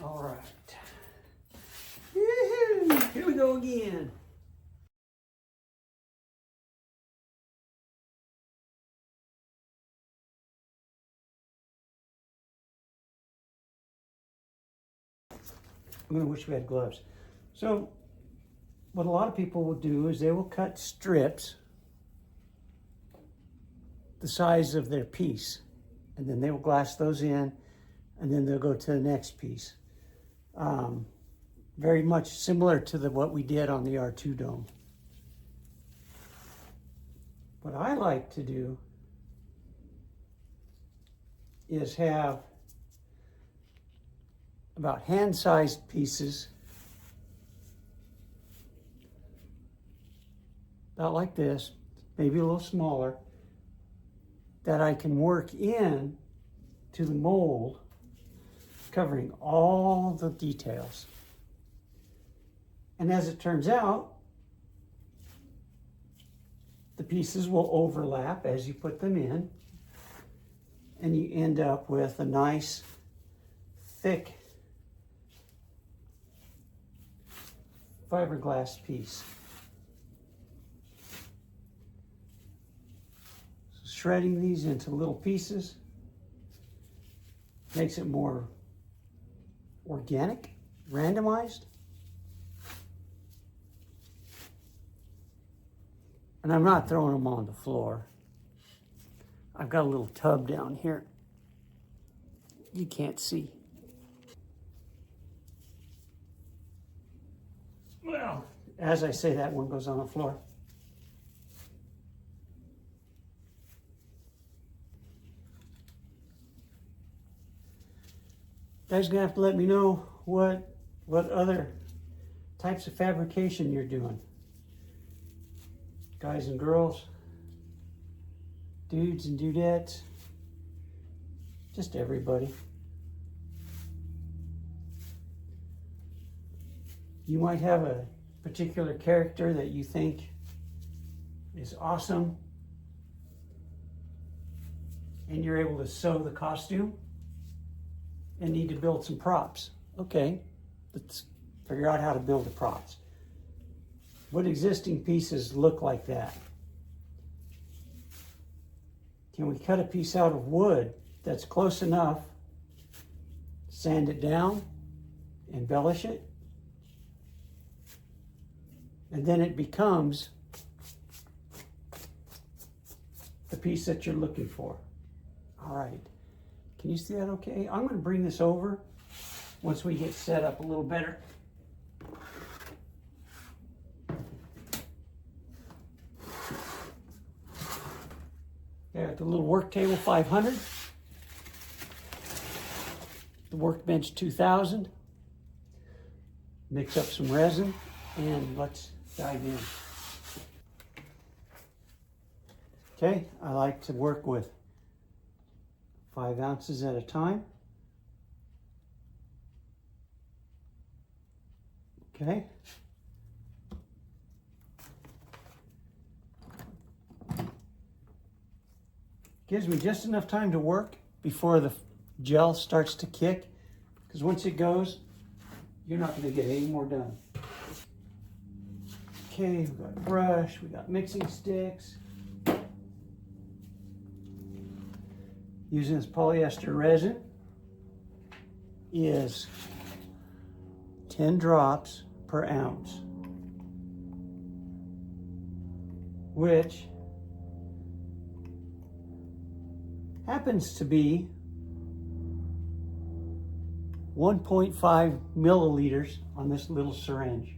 All right. Woo-hoo! Here we go again. I'm going to wish we had gloves. So what a lot of people will do is they will cut strips the size of their piece, and then they will glass those in, and then they'll go to the next piece. Very much similar to what we did on the R2 dome. What I like to do is have about hand-sized pieces, about like this, maybe a little smaller, that I can work in to the mold, covering all the details. And as it turns out, the pieces will overlap as you put them in, and you end up with a nice, thick fiberglass piece. So shredding these into little pieces makes it more organic, randomized. And I'm not throwing them on the floor. I've got a little tub down here. You can't see. Well, as I say that, one goes on the floor. You guys are gonna have to let me know what other types of fabrication you're doing. Guys and girls, dudes and dudettes, just everybody. You might have a particular character that you think is awesome, and you're able to sew the costume and need to build some props. Okay, let's figure out how to build the props. What existing pieces look like that? Can we cut a piece out of wood that's close enough, sand it down, embellish it, and then it becomes the piece that you're looking for? All right, can you see that okay? I'm gonna bring this over once we get set up a little better. Got the little work table 500, the workbench 2000. Mix up some resin and let's dive in. Okay, I like to work with 5 ounces at a time. Okay. Gives me just enough time to work before the gel starts to kick, because once it goes, you're not going to get any more done. Okay, we've got a brush, we got mixing sticks. Using this polyester resin is 10 drops per ounce, which happens to be 1.5 milliliters on this little syringe.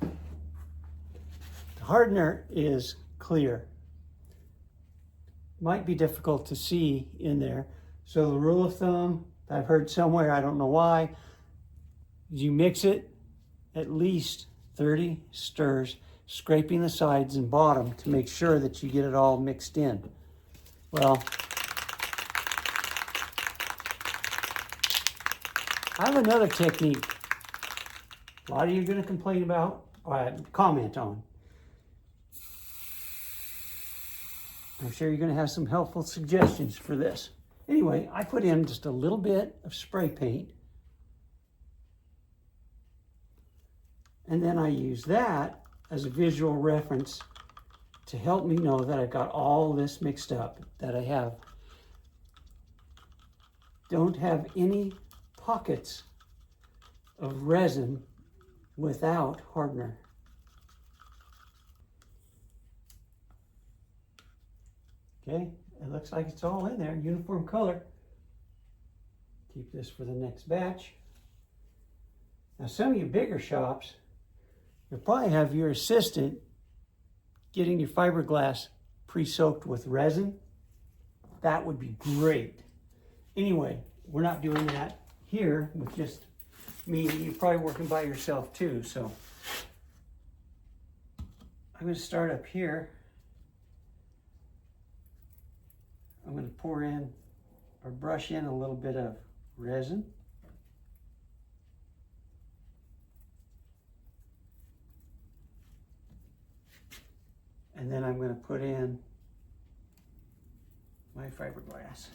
The hardener is clear. Might be difficult to see in there. So the rule of thumb I've heard somewhere, I don't know why, you mix it at least 30 stirs, scraping the sides and bottom to make sure that you get it all mixed in. Well, I have another technique. A lot of you are going to complain about comment on. I'm sure you're going to have some helpful suggestions for this. Anyway, I put in just a little bit of spray paint. And then I use that as a visual reference to help me know that I've got all this mixed up, that I don't have any pockets of resin without hardener. Okay, it looks like it's all in there, uniform color. Keep this for the next batch. Now some of you bigger shops, you'll probably have your assistant getting your fiberglass pre-soaked with resin. That would be great. Anyway, we're not doing that here with just me. You're probably working by yourself too, so I'm going to start up here. I'm going to pour in or brush in a little bit of resin. And then I'm going to put in my fiberglass.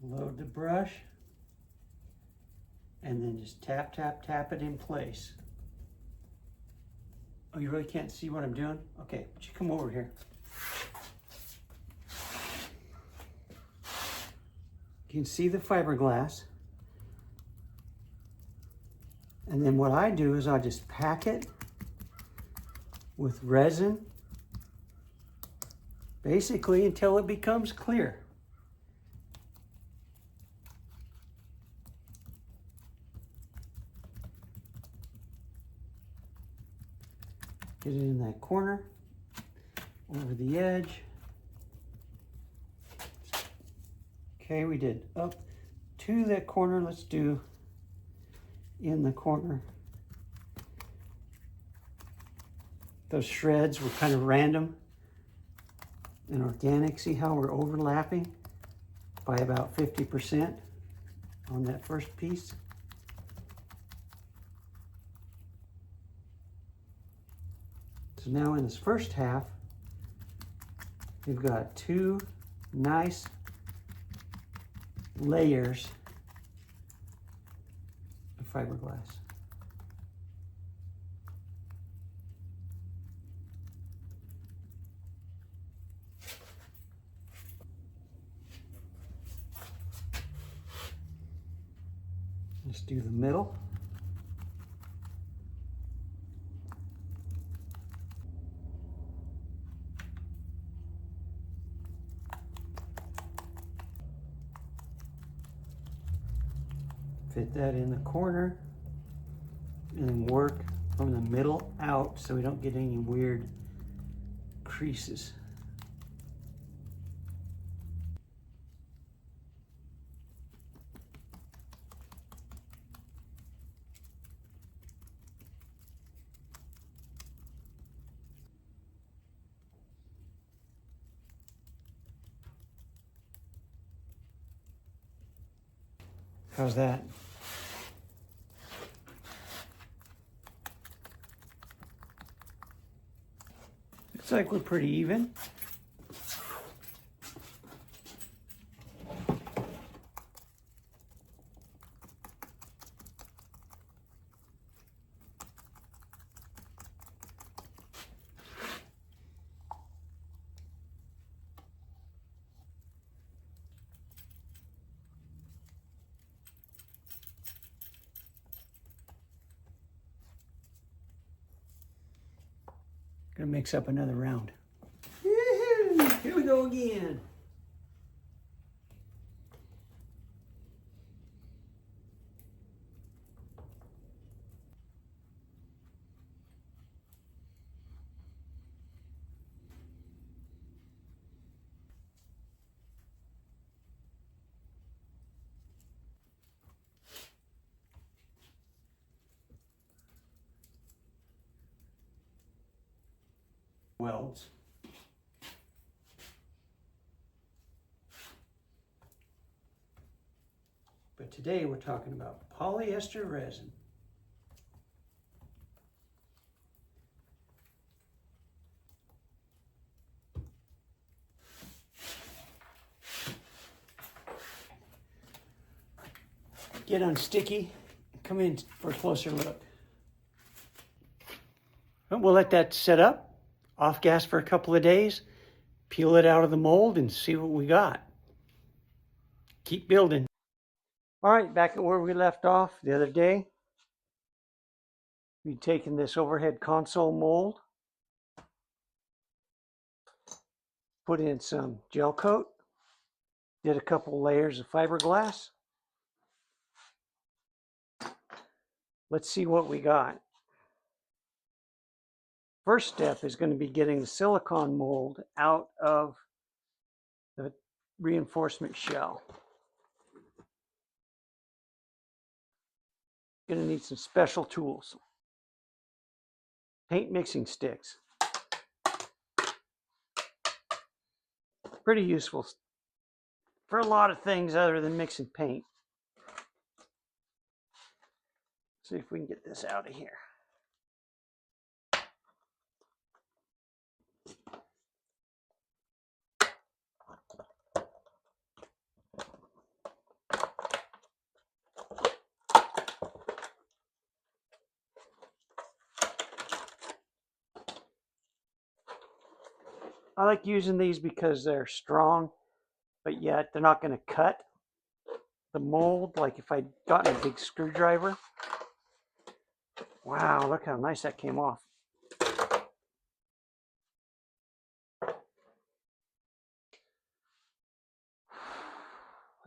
Load the brush and then just tap, tap, tap it in place. Oh, you really can't see what I'm doing? Okay, but you come over here. You can see the fiberglass. And then what I do is I just pack it with resin, basically until it becomes clear. Get it in that corner, over the edge. Okay, we did up to that corner. Let's do in the corner. Those shreds were kind of random and organic. See how we're overlapping by about 50% on that first piece? So now in this first half, we've got two nice layers of fiberglass. Let's do the middle. Fit that in the corner and then work from the middle out so we don't get any weird creases. How's that? Looks like we're pretty even. Gonna mix up another round. Woo-hoo! Here we go again. Welds. But but today we're talking about polyester resin. Get unsticky and come in for a closer look. We'll let that set up, off gas for a couple of days, peel it out of the mold and see what we got. Keep building. All right, back at where we left off the other day. We'd taken this overhead console mold, put in some gel coat, did a couple layers of fiberglass. Let's see what we got. First step is going to be getting the silicone mold out of the reinforcement shell. Going to need some special tools. Paint mixing sticks. Pretty useful for a lot of things other than mixing paint. See if we can get this out of here. I like using these because they're strong, but yet they're not going to cut the mold like if I'd gotten a big screwdriver. Wow, look how nice that came off.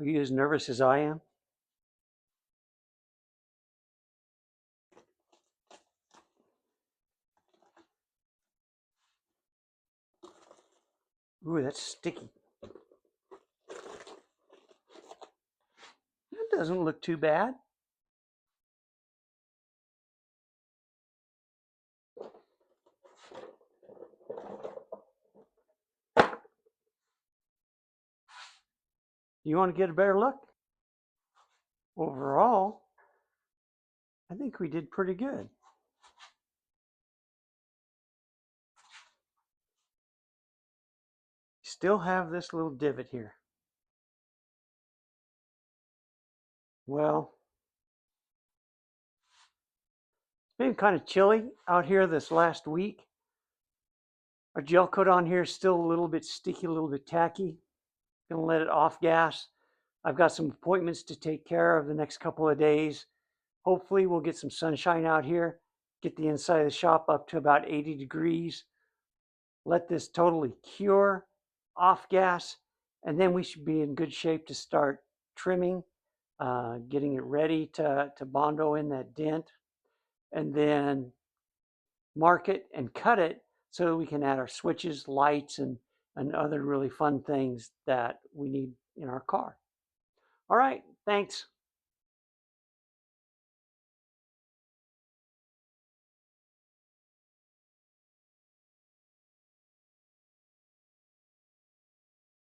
Are you as nervous as I am? Ooh, that's sticky. That doesn't look too bad. You want to get a better look? Overall, I think we did pretty good. Still have this little divot here. Well, it's been kind of chilly out here this last week. Our gel coat on here is still a little bit sticky, a little bit tacky. Gonna let it off gas. I've got some appointments to take care of the next couple of days. Hopefully we'll get some sunshine out here, get the inside of the shop up to about 80 degrees. Let this totally cure, off gas, and then we should be in good shape to start trimming, getting it ready to Bondo in that dent, and then mark it and cut it so we can add our switches, lights, and other really fun things that we need in our car. All right, thanks.